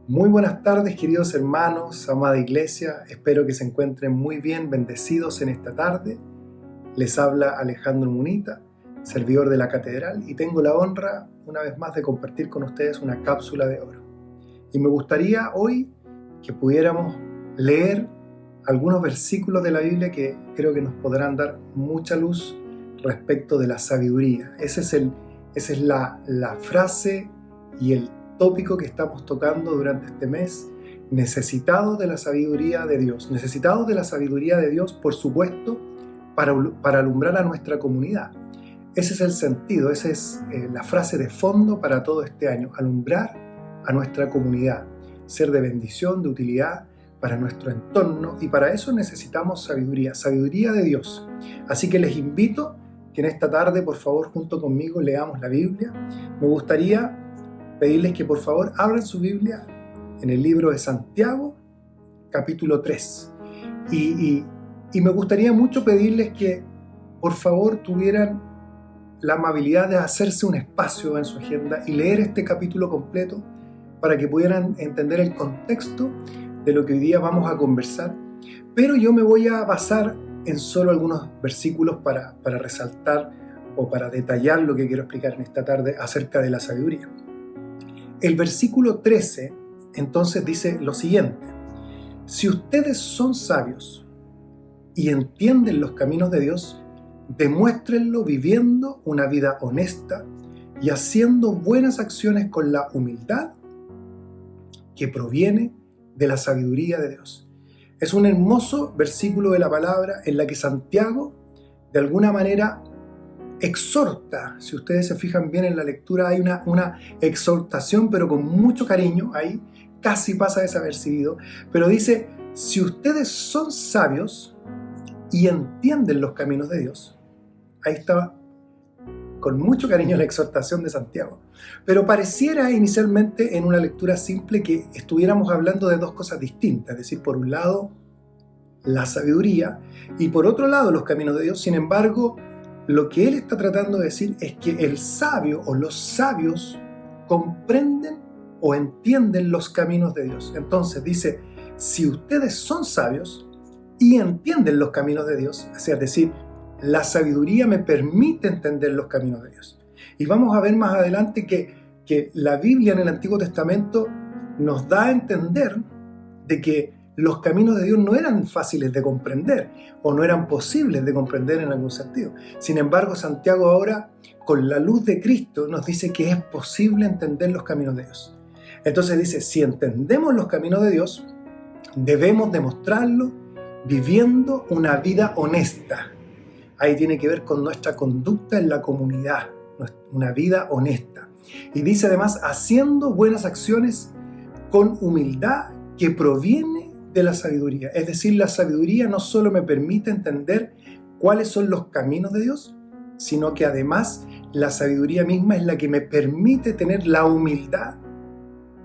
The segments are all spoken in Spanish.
Muy buenas tardes, queridos hermanos, amada iglesia. Espero que se encuentren muy bien, bendecidos en esta tarde. Les habla Alejandro Munita, servidor de la catedral, y tengo la honra, una vez más, de compartir con ustedes una cápsula de oro. Y me gustaría hoy que pudiéramos leer algunos versículos de la Biblia que creo que nos podrán dar mucha luz respecto de la sabiduría. Esa es la frase y el tópico que estamos tocando durante este mes. Necesitados de la sabiduría de Dios. Necesitados de la sabiduría de Dios, por supuesto, para alumbrar a nuestra comunidad. Ese es el sentido, esa es la frase de fondo para todo este año. Alumbrar a nuestra comunidad. Ser de bendición, de utilidad para nuestro entorno, y para eso necesitamos sabiduría de Dios. Así que les invito que en esta tarde, por favor, junto conmigo leamos la Biblia. Me gustaría pedirles que por favor abran su Biblia en el libro de Santiago, capítulo 3. Y me gustaría mucho pedirles que por favor tuvieran la amabilidad de hacerse un espacio en su agenda y leer este capítulo completo para que pudieran entender el contexto de lo que hoy día vamos a conversar. Pero yo me voy a basar en solo algunos versículos para resaltar o para detallar lo que quiero explicar en esta tarde acerca de la sabiduría. El versículo 13 entonces dice lo siguiente: si ustedes son sabios y entienden los caminos de Dios, demuéstrenlo viviendo una vida honesta y haciendo buenas acciones con la humildad que proviene de la sabiduría de Dios. Es un hermoso versículo de la palabra en la que Santiago de alguna manera exhorta. Si ustedes se fijan bien en la lectura, hay una exhortación, pero con mucho cariño. Ahí casi pasa desapercibido, pero dice: si ustedes son sabios y entienden los caminos de Dios. Ahí está con mucho cariño la exhortación de Santiago. Pero pareciera inicialmente en una lectura simple que estuviéramos hablando de dos cosas distintas, es decir, por un lado la sabiduría y por otro lado los caminos de Dios. Sin embargo, lo que él está tratando de decir es que el sabio o los sabios comprenden o entienden los caminos de Dios. Entonces dice: si ustedes son sabios y entienden los caminos de Dios, es decir, la sabiduría me permite entender los caminos de Dios. Y vamos a ver más adelante que la Biblia en el Antiguo Testamento nos da a entender de que los caminos de Dios no eran fáciles de comprender o no eran posibles de comprender en algún sentido. Sin embargo, Santiago ahora, con la luz de Cristo, nos dice que es posible entender los caminos de Dios. Entonces dice: si entendemos los caminos de Dios, debemos demostrarlo viviendo una vida honesta. Ahí tiene que ver con nuestra conducta en la comunidad, una vida honesta. Y dice además: haciendo buenas acciones con humildad que proviene de la sabiduría. Es decir, la sabiduría no solo me permite entender cuáles son los caminos de Dios, sino que además la sabiduría misma es la que me permite tener la humildad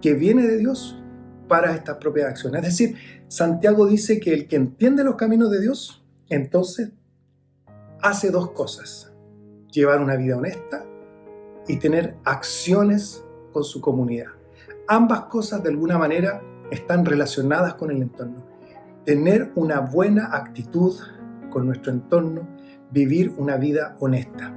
que viene de Dios para estas propias acciones. Es decir, Santiago dice que el que entiende los caminos de Dios, entonces hace dos cosas: llevar una vida honesta y tener acciones con su comunidad. Ambas cosas de alguna manera están relacionadas con el entorno. Tener una buena actitud con nuestro entorno, vivir una vida honesta.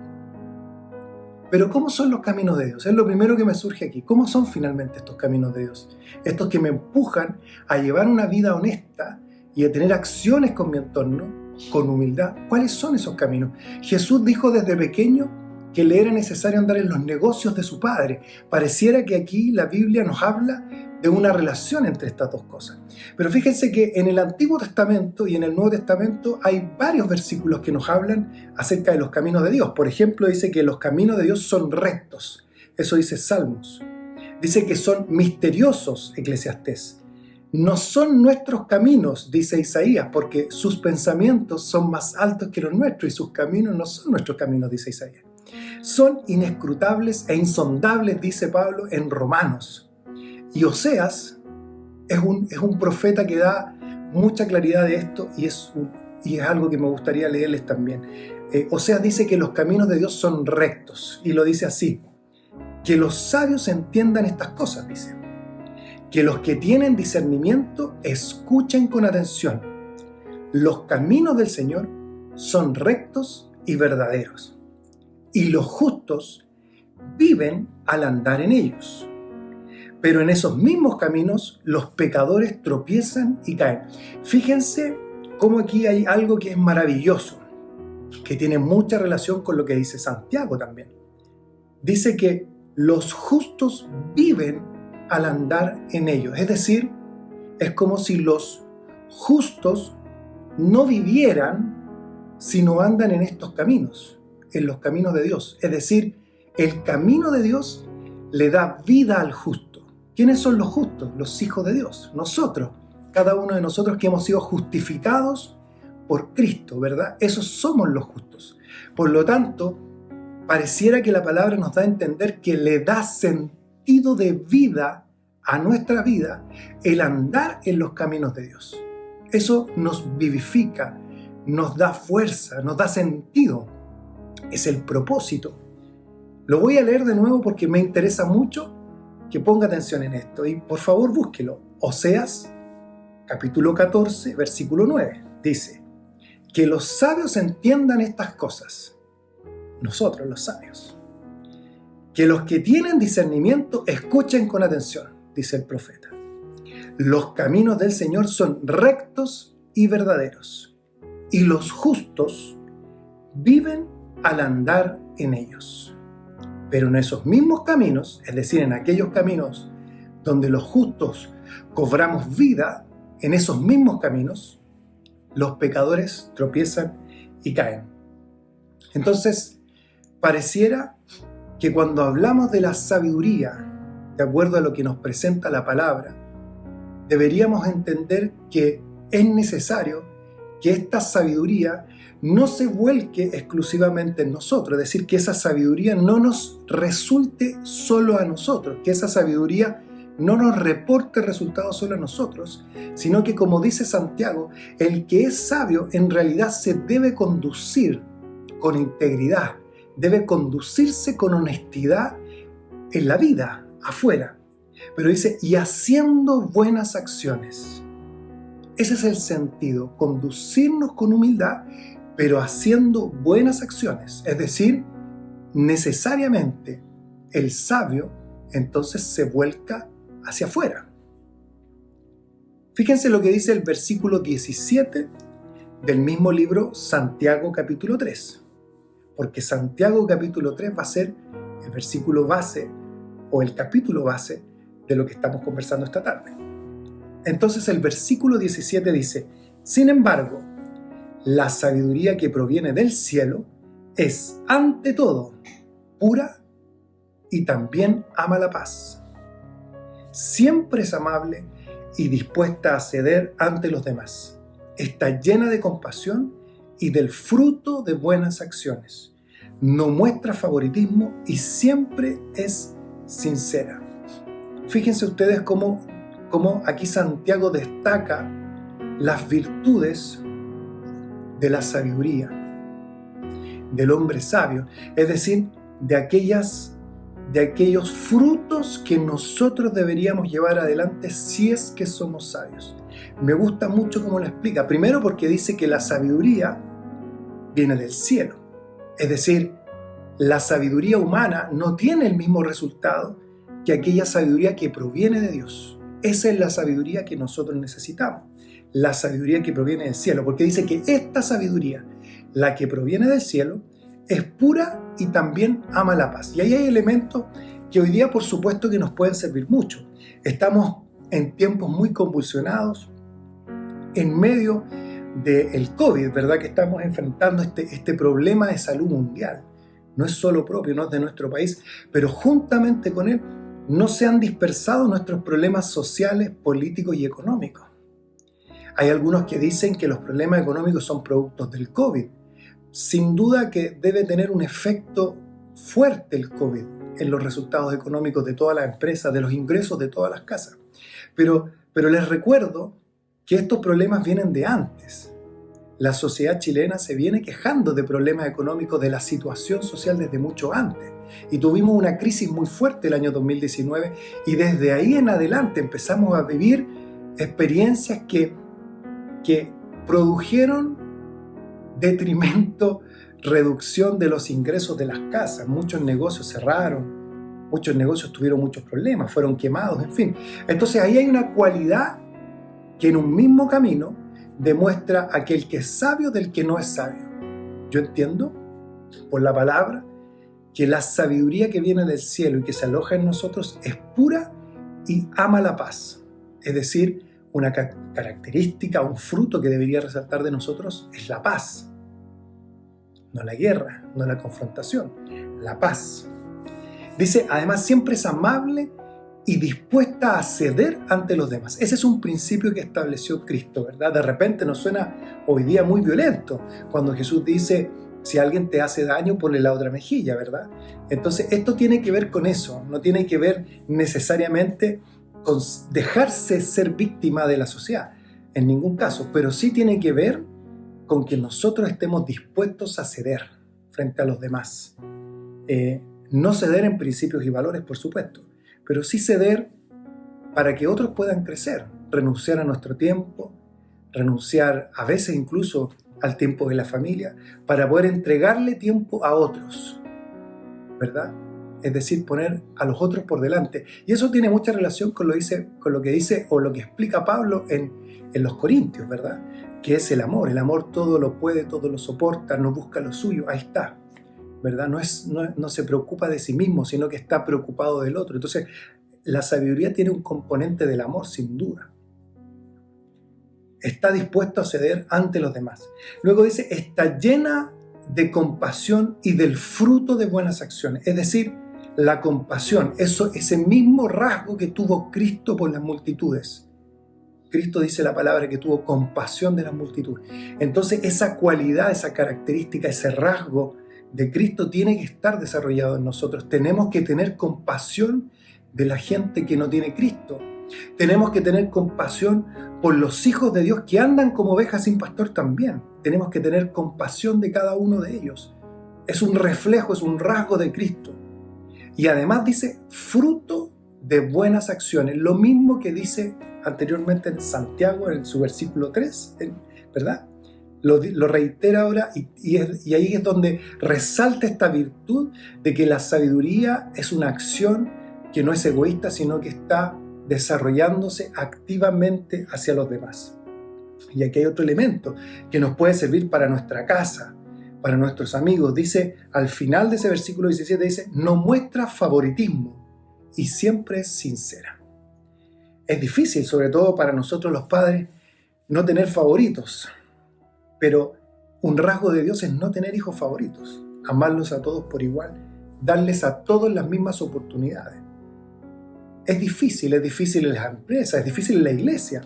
Pero ¿cómo son los caminos de Dios? Es lo primero que me surge aquí. ¿Cómo son finalmente estos caminos de Dios? Estos que me empujan a llevar una vida honesta y a tener acciones con mi entorno, con humildad. ¿Cuáles son esos caminos? Jesús dijo desde pequeño que le era necesario andar en los negocios de su Padre. Pareciera que aquí la Biblia nos habla de una relación entre estas dos cosas. Pero fíjense que en el Antiguo Testamento y en el Nuevo Testamento hay varios versículos que nos hablan acerca de los caminos de Dios. Por ejemplo, dice que los caminos de Dios son rectos. Eso dice Salmos. Dice que son misteriosos, Eclesiastés. No son nuestros caminos, dice Isaías, porque sus pensamientos son más altos que los nuestros y sus caminos no son nuestros caminos, dice Isaías. Son inescrutables e insondables, dice Pablo en Romanos. Y Oseas es un profeta que da mucha claridad de esto y es algo que me gustaría leerles también. Oseas dice que los caminos de Dios son rectos y lo dice así: que los sabios entiendan estas cosas, dice. que los que tienen discernimiento escuchen con atención. Los caminos del Señor son rectos y verdaderos, y los justos viven al andar en ellos. Pero en esos mismos caminos los pecadores tropiezan y caen. Fíjense cómo aquí hay algo que es maravilloso, que tiene mucha relación con lo que dice Santiago también. Dice que los justos viven al andar en ellos. Es decir, es como si los justos no vivieran si no andan en estos caminos, en los caminos de Dios. Es decir, el camino de Dios le da vida al justo. ¿Quiénes son los justos? Los hijos de Dios, nosotros, cada uno de nosotros que hemos sido justificados por Cristo, ¿verdad? Esos somos los justos. Por lo tanto, pareciera que la palabra nos da a entender que le da sentido de vida a nuestra vida el andar en los caminos de Dios. Eso nos vivifica, nos da fuerza, nos da sentido. Es el propósito. Lo voy a leer de nuevo porque me interesa mucho que ponga atención en esto y por favor búsquelo. Oseas, capítulo 14, versículo 9, dice: que los sabios entiendan estas cosas, nosotros los sabios. Que los que tienen discernimiento escuchen con atención, dice el profeta. Los caminos del Señor son rectos y verdaderos, y los justos viven al andar en ellos. Pero en esos mismos caminos, es decir, en aquellos caminos donde los justos cobramos vida, en esos mismos caminos, los pecadores tropiezan y caen. Entonces, pareciera que cuando hablamos de la sabiduría, de acuerdo a lo que nos presenta la palabra, deberíamos entender que es necesario que esta sabiduría no se vuelque exclusivamente en nosotros, es decir, que esa sabiduría no nos resulte solo a nosotros, que esa sabiduría no nos reporte resultados solo a nosotros, sino que, como dice Santiago, el que es sabio en realidad se debe conducir con integridad, debe conducirse con honestidad en la vida, afuera. Pero dice, y haciendo buenas acciones. Ese es el sentido, conducirnos con humildad, pero haciendo buenas acciones. Es decir, necesariamente el sabio entonces se vuelca hacia afuera. Fíjense lo que dice el versículo 17 del mismo libro Santiago capítulo 3. Porque Santiago capítulo 3 va a ser el versículo base o el capítulo base de lo que estamos conversando esta tarde. Entonces el versículo 17 dice: sin embargo, la sabiduría que proviene del cielo es, ante todo, pura y también ama la paz. Siempre es amable y dispuesta a ceder ante los demás. Está llena de compasión y del fruto de buenas acciones. No muestra favoritismo y siempre es sincera. Fíjense ustedes cómo aquí Santiago destaca las virtudes de la sabiduría, del hombre sabio, es decir, de aquellos frutos que nosotros deberíamos llevar adelante si es que somos sabios. Me gusta mucho cómo lo explica. Primero porque dice que la sabiduría viene del cielo, es decir, la sabiduría humana no tiene el mismo resultado que aquella sabiduría que proviene de Dios. Esa es la sabiduría que nosotros necesitamos, la sabiduría que proviene del cielo, porque dice que esta sabiduría, la que proviene del cielo, es pura y también ama la paz. Y ahí hay elementos que hoy día, por supuesto, que nos pueden servir mucho. Estamos en tiempos muy convulsionados, en medio del COVID, ¿verdad? Que estamos enfrentando este problema de salud mundial. No es solo propio, no es de nuestro país, pero juntamente con él no se han dispersado nuestros problemas sociales, políticos y económicos. Hay algunos que dicen que los problemas económicos son productos del COVID. Sin duda que debe tener un efecto fuerte el COVID en los resultados económicos de todas las empresas, de los ingresos de todas las casas. Pero les recuerdo que estos problemas vienen de antes. la sociedad chilena se viene quejando de problemas económicos, de la situación social desde mucho antes. Y tuvimos una crisis muy fuerte el año 2019 y desde ahí en adelante empezamos a vivir experiencias que produjeron detrimento, reducción de los ingresos de las casas. Muchos negocios cerraron, muchos negocios tuvieron muchos problemas, fueron quemados, en fin. Entonces ahí hay una cualidad que en un mismo camino demuestra aquel que es sabio del que no es sabio. Yo entiendo, por la palabra, que la sabiduría que viene del cielo y que se aloja en nosotros es pura y ama la paz. Es decir, una característica, un fruto que debería resaltar de nosotros es la paz. No la guerra, no la confrontación, la paz. Dice, además siempre es amable y dispuesta a ceder ante los demás. Ese es un principio que estableció Cristo, ¿verdad? De repente nos suena hoy día muy violento cuando Jesús dice, si alguien te hace daño, ponle la otra mejilla, ¿verdad? Entonces esto tiene que ver con eso, no tiene que ver necesariamente con dejarse ser víctima de la sociedad, en ningún caso, pero sí tiene que ver con que nosotros estemos dispuestos a ceder frente a los demás. No ceder en principios y valores, por supuesto, pero sí ceder para que otros puedan crecer, renunciar a nuestro tiempo, renunciar a veces incluso al tiempo de la familia, para poder entregarle tiempo a otros, ¿verdad? Es decir, poner a los otros por delante. Y eso tiene mucha relación con lo que dice o lo que explica Pablo en los Corintios, ¿verdad? Que es el amor. El amor todo lo puede, todo lo soporta, no busca lo suyo, ahí está, ¿verdad? No se preocupa de sí mismo, sino que está preocupado del otro. Entonces, la sabiduría tiene un componente del amor, sin duda. Está dispuesto a ceder ante los demás. Luego dice, está llena de compasión y del fruto de buenas acciones. Es decir, la compasión, ese mismo rasgo que tuvo Cristo por las multitudes. Cristo dice la palabra que tuvo compasión de las multitudes. Entonces esa cualidad, esa característica, ese rasgo de Cristo tiene que estar desarrollado en nosotros. Tenemos que tener compasión de la gente que no tiene Cristo. Tenemos que tener compasión por los hijos de Dios que andan como ovejas sin pastor también. Tenemos que tener compasión de cada uno de ellos. Es un reflejo, es un rasgo de Cristo. Y además dice fruto de buenas acciones. Lo mismo que dice anteriormente en Santiago, en su versículo 3, ¿verdad? Lo reitera ahora y ahí es donde resalta esta virtud de que la sabiduría es una acción que no es egoísta, sino que está desarrollándose activamente hacia los demás. Y aquí hay otro elemento que nos puede servir para nuestra casa, para nuestros amigos. Dice, al final de ese versículo 17, dice, no muestra favoritismo y siempre es sincera. Es difícil, sobre todo para nosotros los padres, no tener favoritos, pero un rasgo de Dios es no tener hijos favoritos, amarlos a todos por igual, darles a todos las mismas oportunidades. Es difícil en las empresas, es difícil en la iglesia.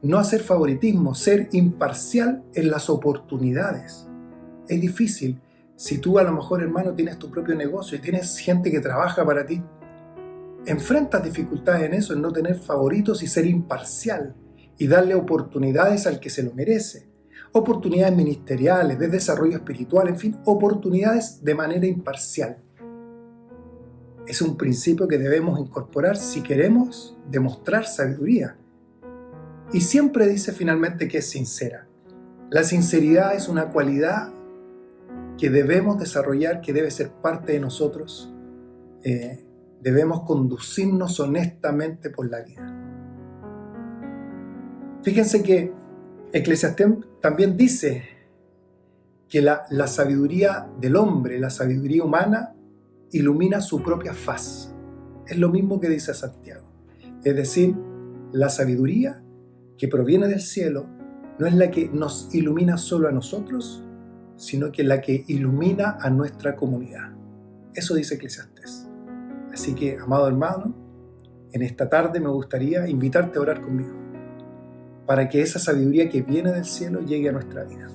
No hacer favoritismo, ser imparcial en las oportunidades. Es difícil. Si tú a lo mejor, hermano, tienes tu propio negocio y tienes gente que trabaja para ti, enfrentas dificultades en eso, en no tener favoritos y ser imparcial y darle oportunidades al que se lo merece. Oportunidades ministeriales, de desarrollo espiritual, en fin, oportunidades de manera imparcial. Es un principio que debemos incorporar si queremos demostrar sabiduría. Y siempre dice finalmente que es sincera. La sinceridad es una cualidad que debemos desarrollar, que debe ser parte de nosotros. Debemos conducirnos honestamente por la vida. Fíjense que Eclesiastés también dice que la sabiduría del hombre, la sabiduría humana, ilumina su propia faz. Es lo mismo que dice Santiago. Es decir, la sabiduría que proviene del cielo no es la que nos ilumina solo a nosotros, sino que la que ilumina a nuestra comunidad. Eso dice Eclesiastés. Así que, amado hermano, en esta tarde me gustaría invitarte a orar conmigo para que esa sabiduría que viene del cielo llegue a nuestra vida.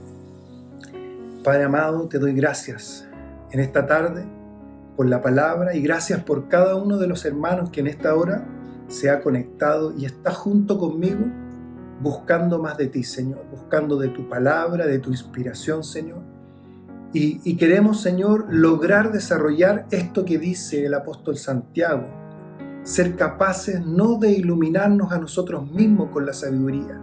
Padre amado, te doy gracias en esta tarde por la palabra y gracias por cada uno de los hermanos que en esta hora se ha conectado y está junto conmigo buscando más de ti, Señor, buscando de tu palabra, de tu inspiración, Señor. Y queremos, Señor, lograr desarrollar esto que dice el apóstol Santiago, ser capaces no de iluminarnos a nosotros mismos con la sabiduría,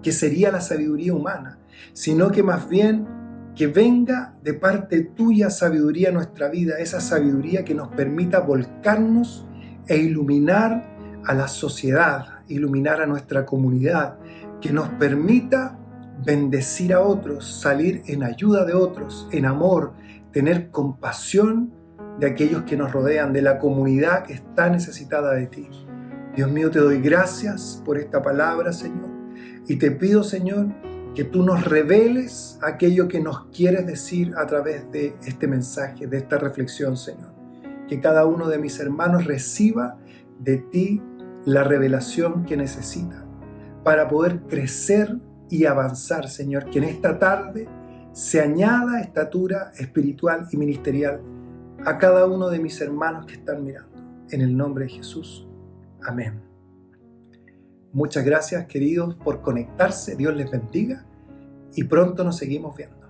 que sería la sabiduría humana, sino que más bien que venga de parte tuya sabiduría a nuestra vida, esa sabiduría que nos permita volcarnos e iluminar a la sociedad, iluminar a nuestra comunidad, que nos permita bendecir a otros, salir en ayuda de otros, en amor, tener compasión de aquellos que nos rodean, de la comunidad que está necesitada de ti. Dios mío, te doy gracias por esta palabra, Señor, y te pido, Señor, que tú nos reveles aquello que nos quieres decir a través de este mensaje, de esta reflexión, Señor. Que cada uno de mis hermanos reciba de ti la revelación que necesita para poder crecer y avanzar, Señor. Que en esta tarde se añada estatura espiritual y ministerial a cada uno de mis hermanos que están mirando. En el nombre de Jesús. Amén. Muchas gracias, queridos, por conectarse. Dios les bendiga y pronto nos seguimos viendo.